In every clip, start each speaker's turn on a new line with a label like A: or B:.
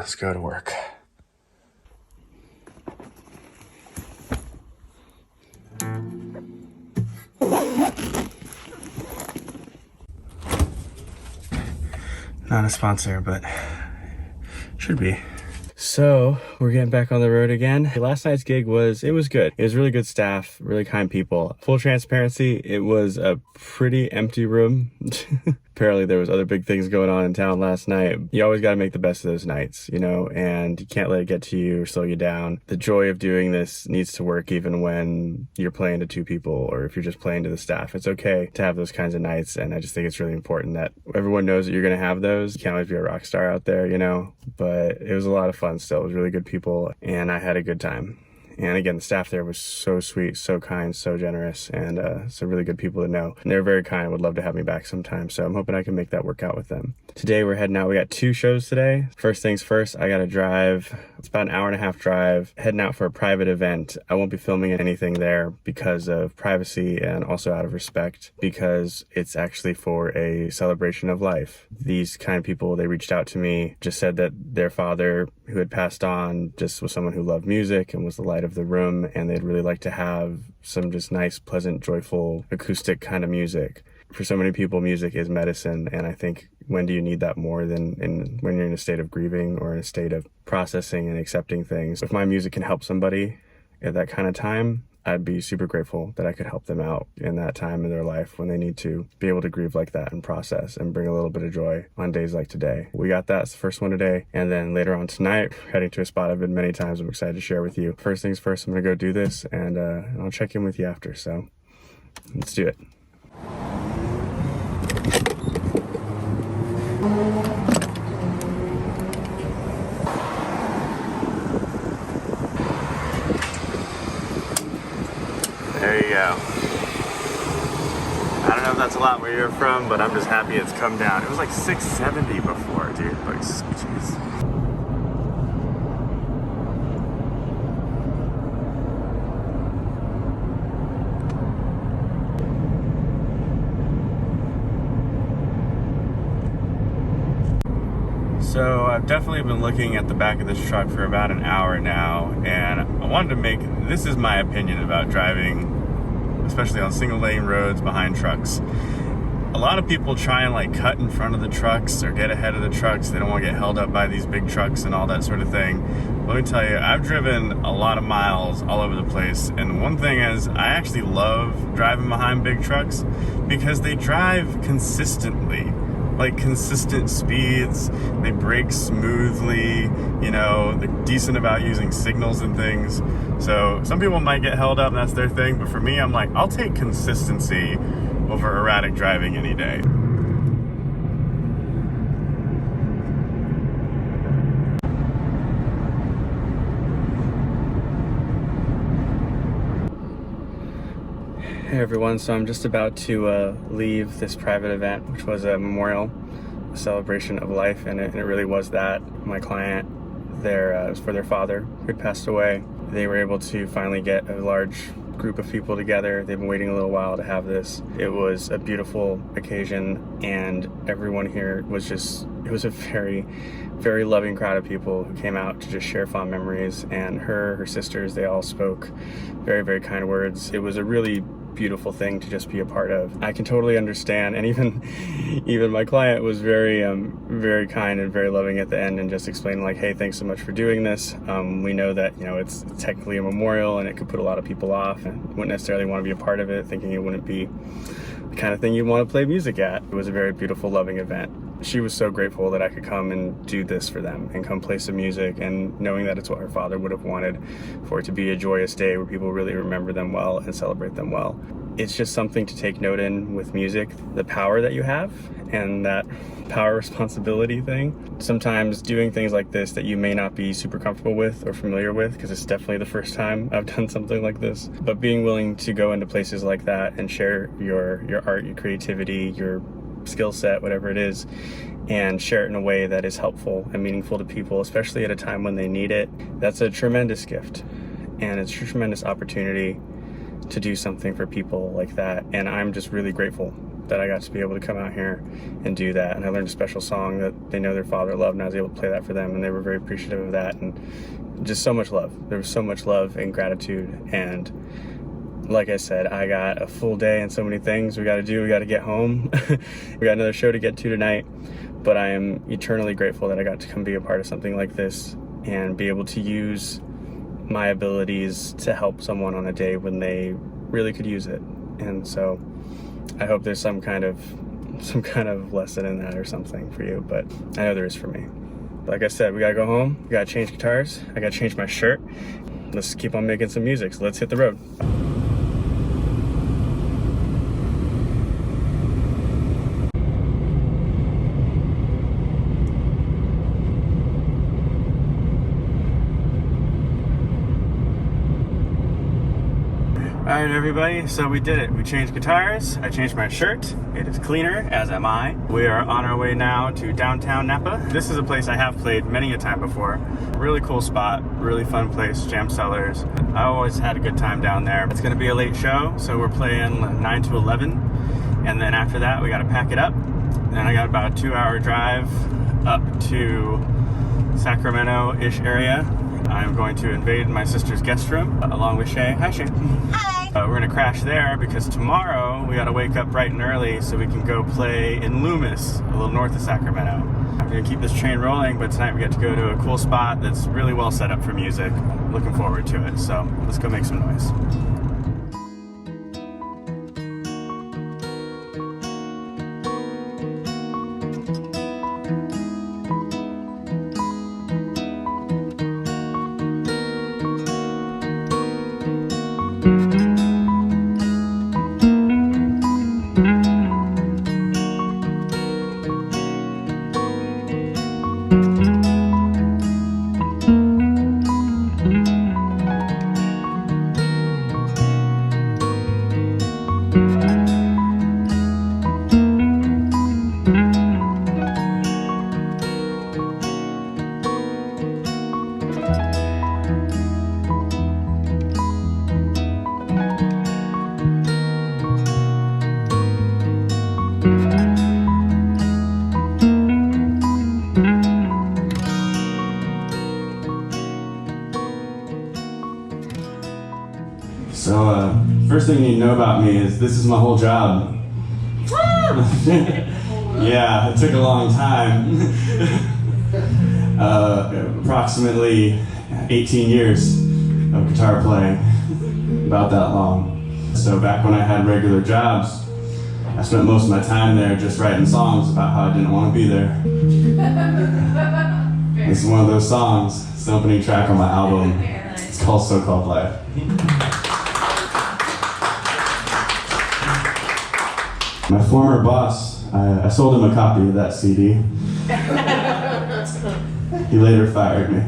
A: Let's go to work. Not a sponsor, but should be. So we're getting back on the road again. Last night's gig was good. It was really good staff, really kind people. Full transparency, it was a pretty empty room. Apparently there was other big things going on in town last night. You always got to make the best of those nights, you know, and you can't let it get to you or slow you down. The joy of doing this needs to work even when you're playing to two people or if you're just playing to the staff. It's okay to have those kinds of nights, and I just think it's really important that everyone knows that you're going to have those. You can't always be a rock star out there, you know, but it was a lot of fun still. It was really good people, and I had a good time. And again, the staff there was so sweet, so kind, so generous, and so really good people to know. And they were very kind, would love to have me back sometime. So I'm hoping I can make that work out with them. Today we're heading out. We got 2 shows today. First things first, I got to drive. It's about an 1.5 hour drive, heading out for a private event. I won't be filming anything there because of privacy and also out of respect, because it's actually for a celebration of life. These kind of people, they reached out to me, just said that their father, who had passed on, just was someone who loved music and was the light of the room, and they'd really like to have some just nice, pleasant, joyful, acoustic kind of music. For so many people, music is medicine, and I think when do you need that more than when you're in a state of grieving or in a state of processing and accepting things? If my music can help somebody at that kind of time, I'd be super grateful that I could help them out in that time in their life when they need to be able to grieve like that and process and bring a little bit of joy on days like today. We got that. It's the first one today. And then later on tonight, heading to a spot I've been many times. I'm excited to share with you. First things first, I'm going to go do this, and I'll check in with you after. So let's do it. There you go. I don't know if that's a lot where you're from, but I'm just happy it's come down. It was like 670 before, dude. Like, jeez. So I've definitely been looking at the back of this truck for about an hour now, and I wanted to make, this is my opinion about driving, especially on single lane roads behind trucks. A lot of people try and like cut in front of the trucks or get ahead of the trucks. They don't want to get held up by these big trucks and all that sort of thing. Let me tell you, I've driven a lot of miles all over the place, and one thing is I actually love driving behind big trucks because they drive consistently. Like consistent speeds, they brake smoothly, you know, they're decent about using signals and things. So some people might get held up and that's their thing, but for me, I'm like, I'll take consistency over erratic driving any day. Hey everyone, so I'm just about to leave this private event, which was a memorial, a celebration of life, and it really was that. My client, it was for their father who had passed away. They were able to finally get a large group of people together. They've been waiting a little while to have this. It was a beautiful occasion, and everyone here was it was a very, very loving crowd of people who came out to just share fond memories, and her sisters, they all spoke very, very kind words. It was a really beautiful thing to just be a part of. I can totally understand, and even my client was very very kind and very loving at the end, and just explaining like, hey, thanks so much for doing this. We know that, you know, it's technically a memorial and it could put a lot of people off and wouldn't necessarily want to be a part of it, thinking it wouldn't be the kind of thing you'd want to play music at. It was a very beautiful, loving event. She was so grateful that I could come and do this for them and come play some music, and knowing that it's what her father would have wanted, for it to be a joyous day where people really remember them well and celebrate them well. It's just something to take note in with music, the power that you have and that power responsibility thing. Sometimes doing things like this that you may not be super comfortable with or familiar with, because it's definitely the first time I've done something like this, but being willing to go into places like that and share your art, your creativity, your skill set, whatever it is, and share it in a way that is helpful and meaningful to people, especially at a time when they need it. That's a tremendous gift, and it's a tremendous opportunity to do something for people like that, and I'm just really grateful that I got to be able to come out here and do that. And I learned a special song that they know their father loved, and I was able to play that for them, and they were very appreciative of that. And just so much love. There was so much love and gratitude. And like I said, I got a full day and so many things we got to do. We got to get home. We got another show to get to tonight. But I am eternally grateful that I got to come be a part of something like this and be able to use my abilities to help someone on a day when they really could use it. And so I hope there's some kind of lesson in that or something for you, but I know there is for me. Like I said, we gotta go home, we gotta change guitars, I gotta change my shirt. Let's keep on making some music, so let's hit the road. All right, everybody, so we did it. We changed guitars, I changed my shirt. It is cleaner, as am I. We are on our way now to downtown Napa. This is a place I have played many a time before. Really cool spot, really fun place, Jam Cellars. I always had a good time down there. It's gonna be a late show, so we're playing 9 to 11. And then after that, we gotta pack it up. Then I got about a 2-hour drive up to Sacramento-ish area. I'm going to invade my sister's guest room along with Shay. Hi, Shay.
B: Hi.
A: We're gonna crash there because tomorrow we gotta wake up bright and early so we can go play in Loomis, a little north of Sacramento. I'm gonna keep this train rolling, but tonight we get to go to a cool spot that's really well set up for music. Looking forward to it, so let's go make some noise. So, first thing you need to know about me is this is my whole job. Yeah, it took a long time. Approximately 18 years of guitar playing, about that long. So back when I had regular jobs, I spent most of my time there just writing songs about how I didn't want to be there. This is one of those songs. It's the opening track on my album. It's called So-Called Life. My former boss, I sold him a copy of that CD. He later fired me.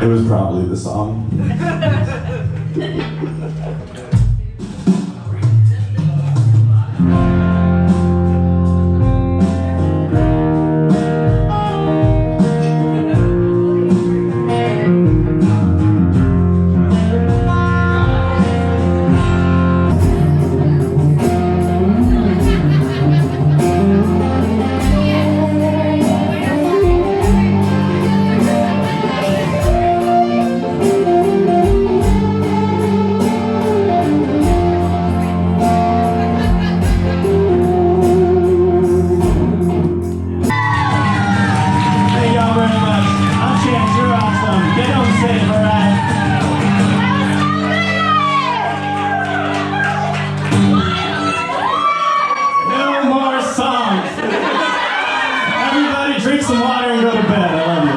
A: It was probably the song. Drink some water and go to bed. I love you.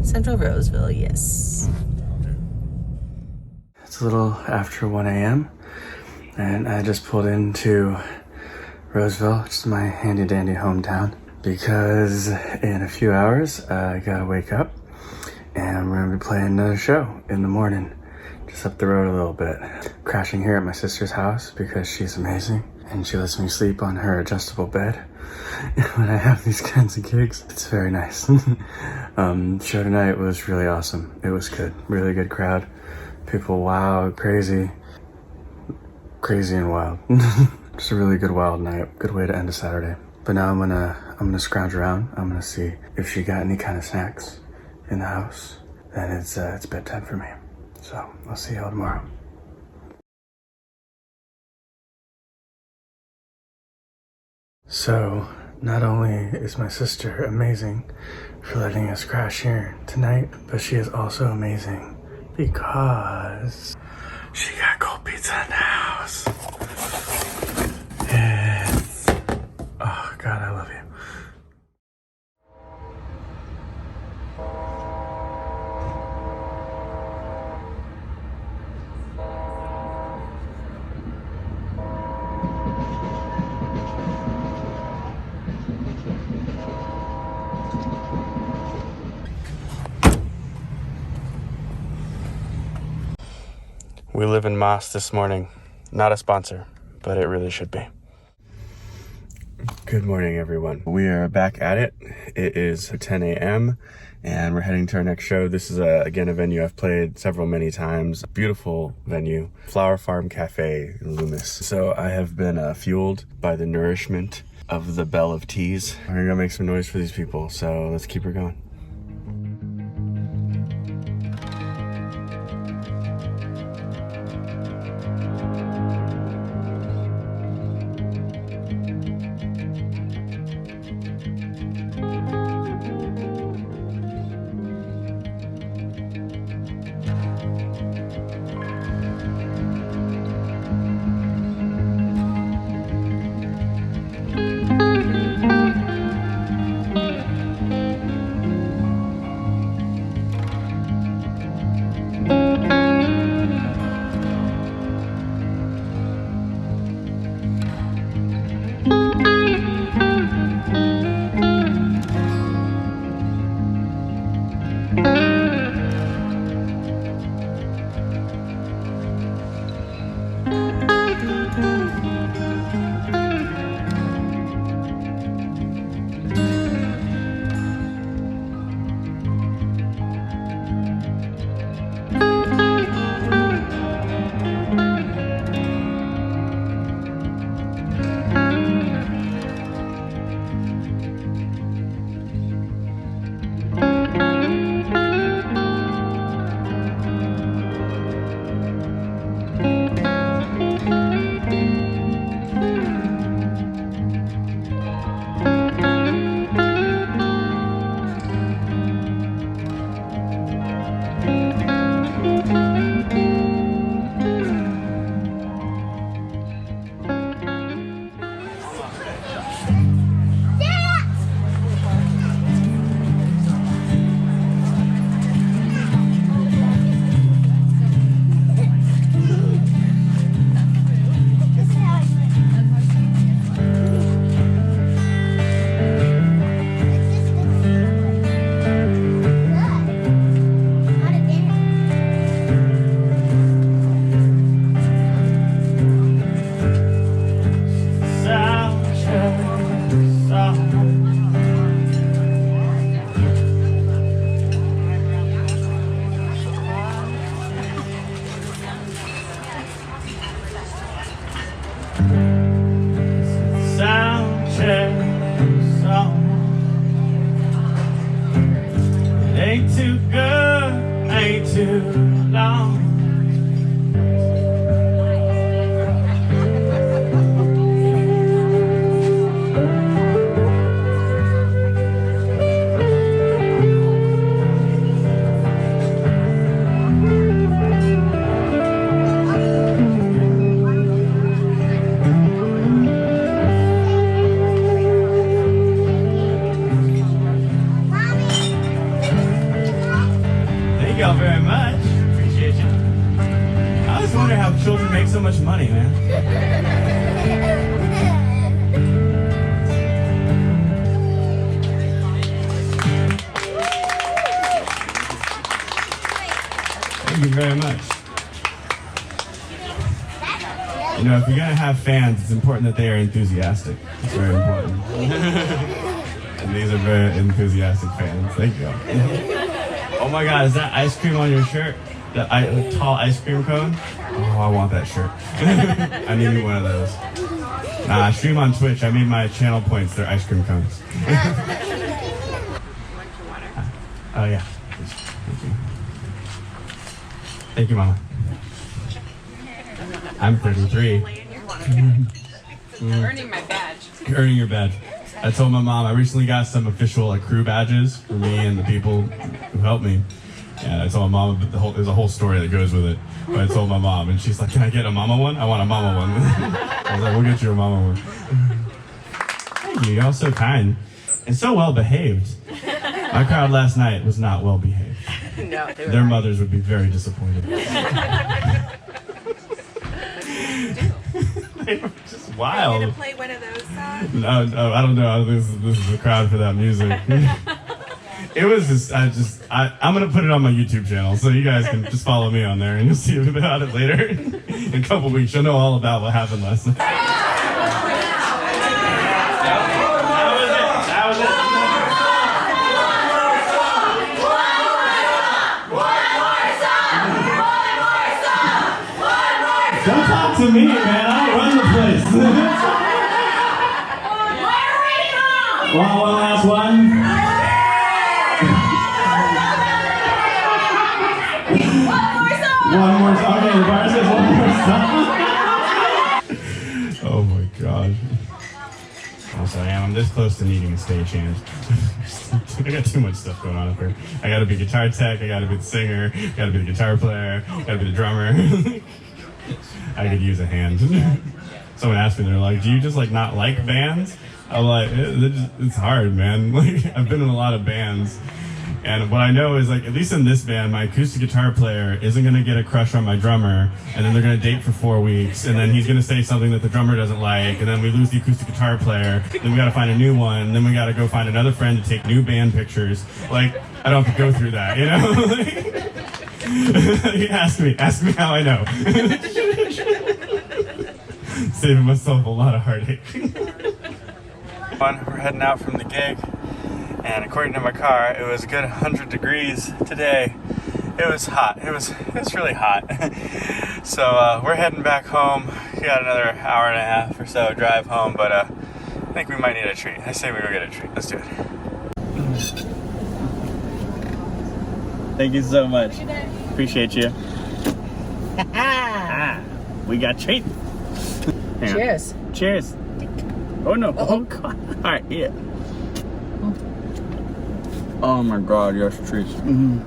B: Central Roseville, yes.
A: It's a little after 1 a.m. and I just pulled into Roseville, which is my handy dandy hometown, because in a few hours I gotta wake up and we're gonna be playing another show in the morning, just up the road a little bit. crashing here at my sister's house because she's amazing and she lets me sleep on her adjustable bed when I have these kinds of gigs. It's very nice. Show tonight was really awesome. It was good. Really good crowd. People wild, crazy and wild. Just a really good wild night. Good way to end a Saturday. But now I'm gonna scrounge around. I'm gonna see if she got any kind of snacks in the house. Then it's bedtime for me. So I'll see y'all tomorrow. So not only is my sister amazing for letting us crash here tonight, but she is also amazing because she got cold pizza in the house. It's, oh God, I love you. We live in Moss this morning. Not a sponsor, but it really should be. Good morning, everyone. We are back at it. It is 10 a.m. and we're heading to our next show. This is, again, a venue I've played many times. Beautiful venue. Flower Farm Cafe in Loomis. So I have been fueled by the nourishment of the Bell of Teas. We're gonna make some noise for these people, so let's keep her going. Children make so much money, man. Thank you very much. You know, if you're gonna have fans, it's important that they are enthusiastic. It's very important. And these are very enthusiastic fans. Thank you. Oh my God, is that ice cream on your shirt? The tall ice cream cone? Oh, I want that shirt. I need me one of those. I stream on Twitch. I made my channel points. They're ice cream cones. Oh yeah. Thank you. Thank you, Mama. I'm 33.
C: Earning my badge.
A: You're earning your badge. I told my mom I recently got some official crew badges for me and the people who helped me. And I told my mom there's a whole story that goes with it. But I told my mom, and she's like, "Can I get a mama one? I want a mama one." I was like, "We'll get you a mama one." Thank you. Y'all so kind and so well behaved. My crowd last night was not well behaved.
C: No,
A: Their mothers would be very disappointed. They were just wild.
C: Are you gonna play one of those songs?
A: No, I don't know. I don't think this is the crowd for that music. It was just, I'm gonna put it on my YouTube channel, so you guys can just follow me on there, and you'll see about it later. In a couple weeks, you'll know all about what happened last night. That was it. Don't talk to me, man. I run the place. One last one. One more song. Okay, the bar says one more song. Oh my god. Also, I'm this close to needing a stagehand. I got too much stuff going on up here. I gotta be guitar tech, I gotta be the singer, I gotta be the guitar player, I gotta be the drummer. I could use a hand. Someone asked me, they're like, "Do you just like not like bands?" I'm like, it's hard, man. Like, I've been in a lot of bands. And what I know is, like, at least in this band, my acoustic guitar player isn't going to get a crush on my drummer, and then they're going to date for 4 weeks, and then he's going to say something that the drummer doesn't like, and then we lose the acoustic guitar player, then we got to find a new one, and then we got to go find another friend to take new band pictures. Like, I don't have to go through that, you know? Ask me how I know. Saving myself a lot of heartache. We're heading out from the gig. And according to my car, it was a good 100 degrees today. It was hot. It was really hot. So we're heading back home. We got another hour and a half or so drive home, but I think we might need a treat. I say we go get a treat. Let's do it. Thank you so much. Appreciate you. We got treat.
C: Cheers.
A: Cheers. Oh no. Oh god. All right, yeah. Oh my god, yes, treats. Mm-hmm.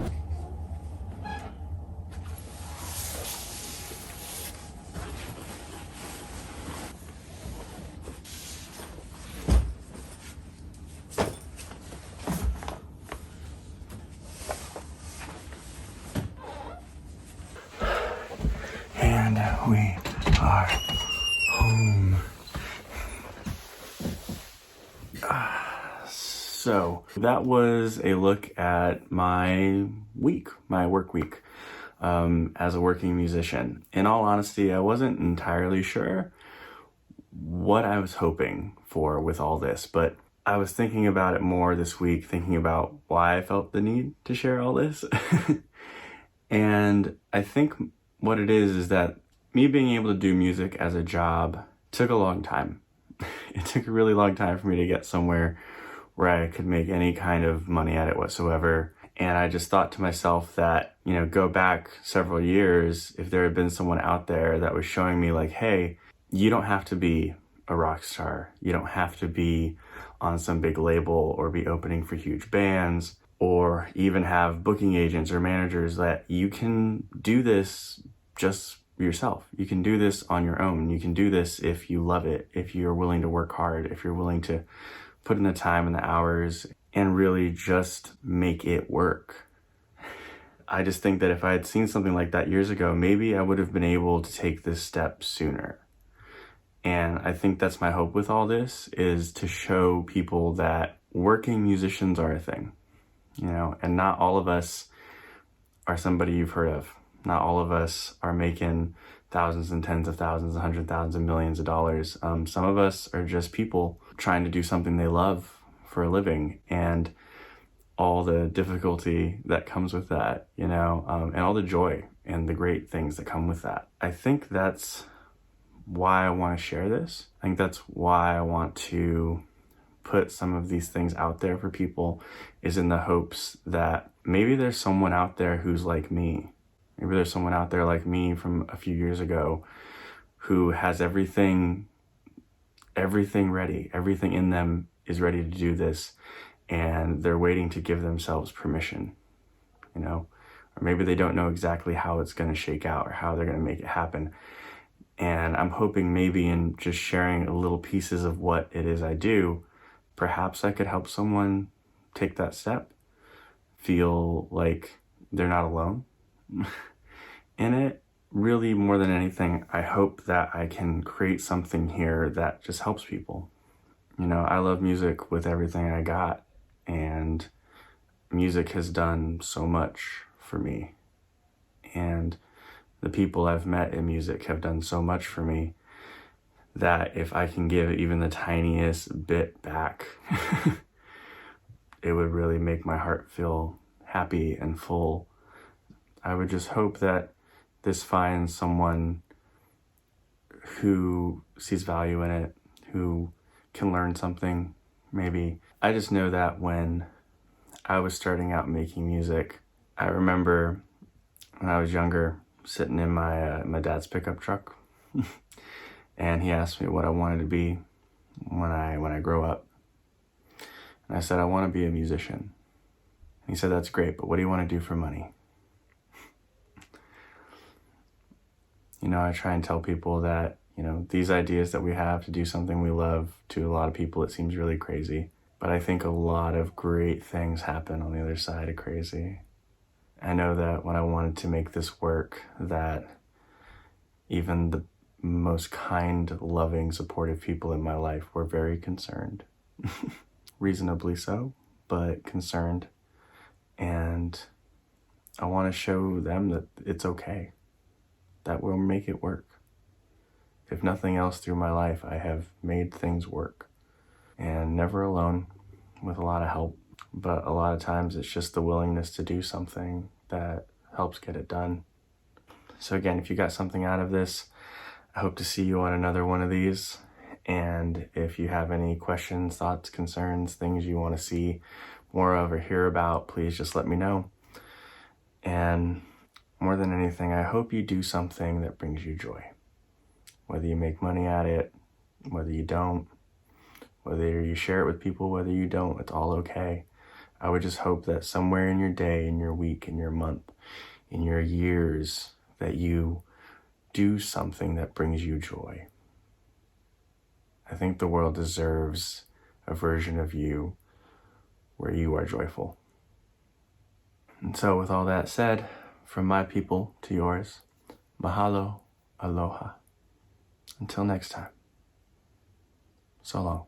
A: And we are home. So that was a look at my work week as a working musician. In all honesty, I wasn't entirely sure what I was hoping for with all this, but I was thinking about it more this week, thinking about why I felt the need to share all this. And I think what it is that me being able to do music as a job took a long time. It took a really long time for me to get somewhere where I could make any kind of money at it whatsoever. And I just thought to myself that, you know, go back several years, if there had been someone out there that was showing me like, hey, you don't have to be a rock star. You don't have to be on some big label or be opening for huge bands or even have booking agents or managers, that you can do this just yourself. You can do this on your own. You can do this if you love it, if you're willing to work hard, if you're willing to put in the time and the hours and really just make it work. I just think that if I had seen something like that years ago, maybe I would have been able to take this step sooner. And I think that's my hope with all this, is to show people that working musicians are a thing, you know, and not all of us are somebody you've heard of. Not all of us are making thousands and tens of thousands, 100,000 and millions of dollars. Some of us are just people trying to do something they love for a living, and all the difficulty that comes with that, and all the joy and the great things that come with that. I think that's why I want to share this. I think that's why I want to put some of these things out there for people, is in the hopes that maybe there's someone out there who's like me. Maybe there's someone out there like me from a few years ago who has everything ready. Everything in them is ready to do this, and they're waiting to give themselves permission, or maybe they don't know exactly how it's going to shake out or how they're going to make it happen. And I'm hoping maybe in just sharing little pieces of what it is I do, perhaps I could help someone take that step, feel like they're not alone in it. Really, more than anything, I hope that I can create something here that just helps people. I love music with everything I got, and music has done so much for me. And the people I've met in music have done so much for me that if I can give even the tiniest bit back, it would really make my heart feel happy and full. I would just hope that this finds someone who sees value in it, who can learn something, maybe. I just know that when I was starting out making music, I remember when I was younger, sitting in my dad's pickup truck, and he asked me what I wanted to be when I grow up. And I said, I want to be a musician. And he said, that's great, but what do you want to do for money? I try and tell people that, these ideas that we have to do something we love, to a lot of people it seems really crazy. But I think a lot of great things happen on the other side of crazy. I know that when I wanted to make this work, that even the most kind, loving, supportive people in my life were very concerned. Reasonably so, but concerned. And I want to show them that it's okay, that we'll make it work. If nothing else, through my life, I have made things work. And never alone, with a lot of help. But a lot of times it's just the willingness to do something that helps get it done. So again, if you got something out of this, I hope to see you on another one of these. And if you have any questions, thoughts, concerns, things you want to see more of or hear about, please just let me know. And more than anything, I hope you do something that brings you joy. Whether you make money at it, whether you don't, whether you share it with people, whether you don't, it's all okay. I would just hope that somewhere in your day, in your week, in your month, in your years, that you do something that brings you joy. I think the world deserves a version of you where you are joyful. And so with all that said, from my people to yours, mahalo, aloha. Until next time, so long.